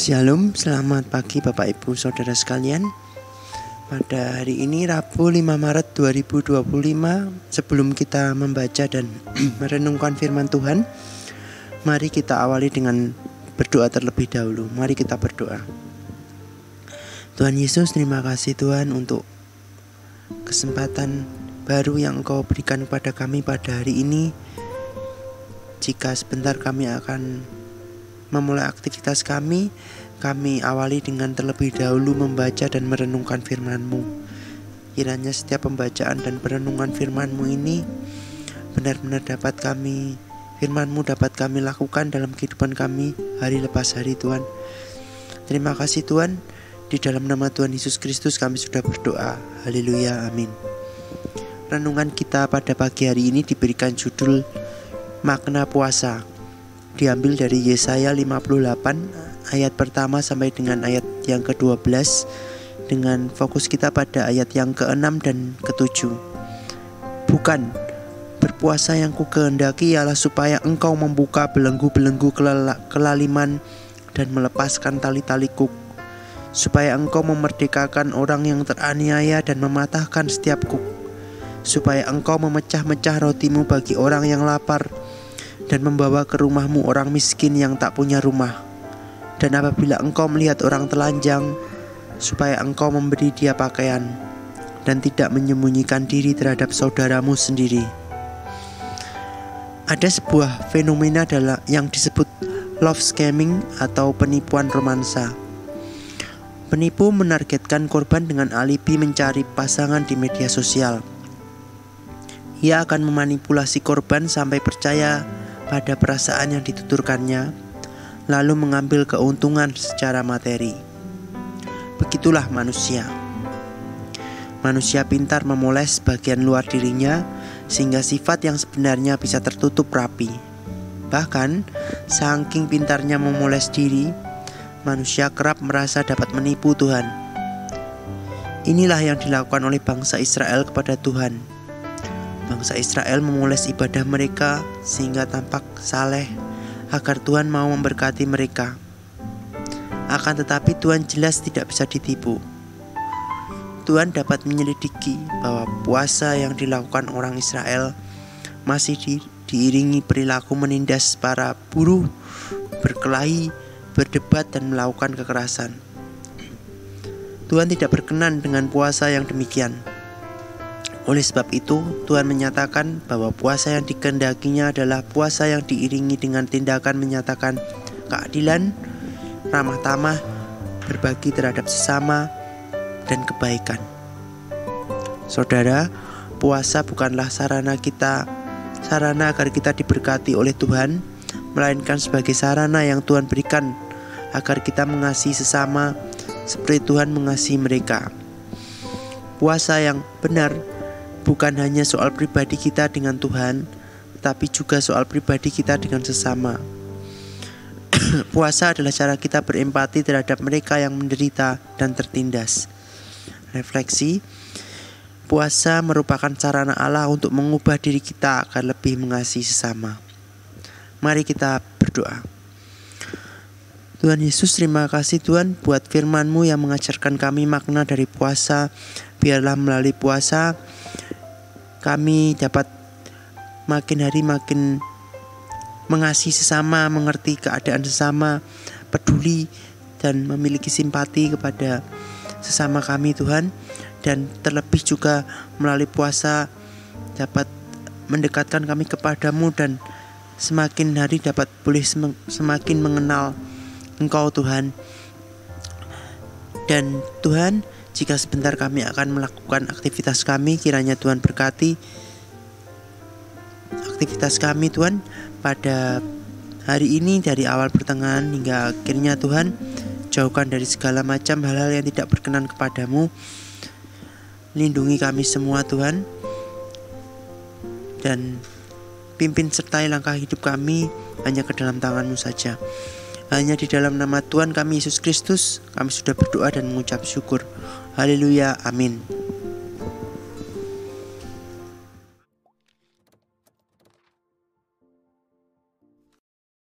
Shalom, selamat pagi Bapak Ibu Saudara sekalian. Pada hari ini Rabu 5 Maret 2025, sebelum kita membaca dan merenungkan firman Tuhan, mari kita awali dengan berdoa terlebih dahulu. Mari kita berdoa. Tuhan Yesus, terima kasih Tuhan untuk kesempatan baru yang Engkau berikan kepada kami pada hari ini. Jika sebentar kami akan memulai aktivitas kami awali dengan terlebih dahulu membaca dan merenungkan firman-Mu. Kiranya setiap pembacaan dan perenungan firman-Mu ini benar-benar firman-Mu dapat kami lakukan dalam kehidupan kami hari lepas hari Tuhan. Terima kasih Tuhan, di dalam nama Tuhan Yesus Kristus kami sudah berdoa. Haleluya, amin. Renungan kita pada pagi hari ini diberikan judul Makna Puasa. Diambil dari Yesaya 58 ayat pertama sampai dengan ayat yang ke-12, dengan fokus kita pada ayat yang ke-6 dan ke-7. Bukan, berpuasa yang ku kehendaki ialah supaya engkau membuka belenggu-belenggu kelaliman dan melepaskan tali-tali kuk, supaya engkau memerdekakan orang yang teraniaya dan mematahkan setiap kuk, supaya engkau memecah-mecah rotimu bagi orang yang lapar dan membawa ke rumahmu orang miskin yang tak punya rumah. Dan apabila engkau melihat orang telanjang, supaya engkau memberi dia pakaian dan tidak menyembunyikan diri terhadap saudaramu sendiri. Ada sebuah fenomena yang disebut love scamming atau penipuan romansa. Penipu menargetkan korban dengan alibi mencari pasangan di media sosial. Ia akan memanipulasi korban sampai percaya pada perasaan yang dituturkannya, lalu mengambil keuntungan secara materi. Begitulah manusia. Manusia pintar memoles bagian luar dirinya sehingga sifat yang sebenarnya bisa tertutup rapi. Bahkan, saking pintarnya memoles diri, manusia kerap merasa dapat menipu Tuhan. Inilah yang dilakukan oleh bangsa Israel kepada Tuhan. Bangsa Israel memoles ibadah mereka sehingga tampak saleh agar Tuhan mau memberkati mereka. Akan tetapi Tuhan jelas tidak bisa ditipu. Tuhan dapat menyelidiki bahwa puasa yang dilakukan orang Israel masih diiringi perilaku menindas para buruh, berkelahi, berdebat dan melakukan kekerasan. Tuhan tidak berkenan dengan puasa yang demikian. Oleh sebab itu, Tuhan menyatakan bahwa puasa yang dikehendakinya adalah puasa yang diiringi dengan tindakan menyatakan keadilan, ramah tamah, berbagi terhadap sesama, dan kebaikan. Saudara, puasa bukanlah sarana agar kita diberkati oleh Tuhan, melainkan sebagai sarana yang Tuhan berikan agar kita mengasihi sesama seperti Tuhan mengasihi mereka. Puasa yang benar bukan hanya soal pribadi kita dengan Tuhan, tetapi juga soal pribadi kita dengan sesama. Puasa adalah cara kita berempati terhadap mereka yang menderita dan tertindas. Refleksi, puasa merupakan sarana Allah untuk mengubah diri kita agar lebih mengasihi sesama. Mari kita berdoa. Tuhan Yesus, terima kasih Tuhan buat firman-Mu yang mengajarkan kami makna dari puasa. Biarlah melalui puasa kami dapat makin hari makin mengasihi sesama, mengerti keadaan sesama, peduli dan memiliki simpati kepada sesama kami Tuhan. Dan terlebih juga melalui puasa dapat mendekatkan kami kepadamu dan semakin hari dapat boleh semakin mengenal Engkau Tuhan. Dan Tuhan, jika sebentar kami akan melakukan aktivitas kami, kiranya Tuhan berkati aktivitas kami Tuhan pada hari ini dari awal pertengahan hingga akhirnya Tuhan. Jauhkan dari segala macam hal-hal yang tidak berkenan kepadamu. Lindungi kami semua Tuhan, dan pimpin sertai langkah hidup kami hanya ke dalam tangan-Mu saja. Hanya di dalam nama Tuhan kami Yesus Kristus kami sudah berdoa dan mengucap syukur. Haleluya, amin.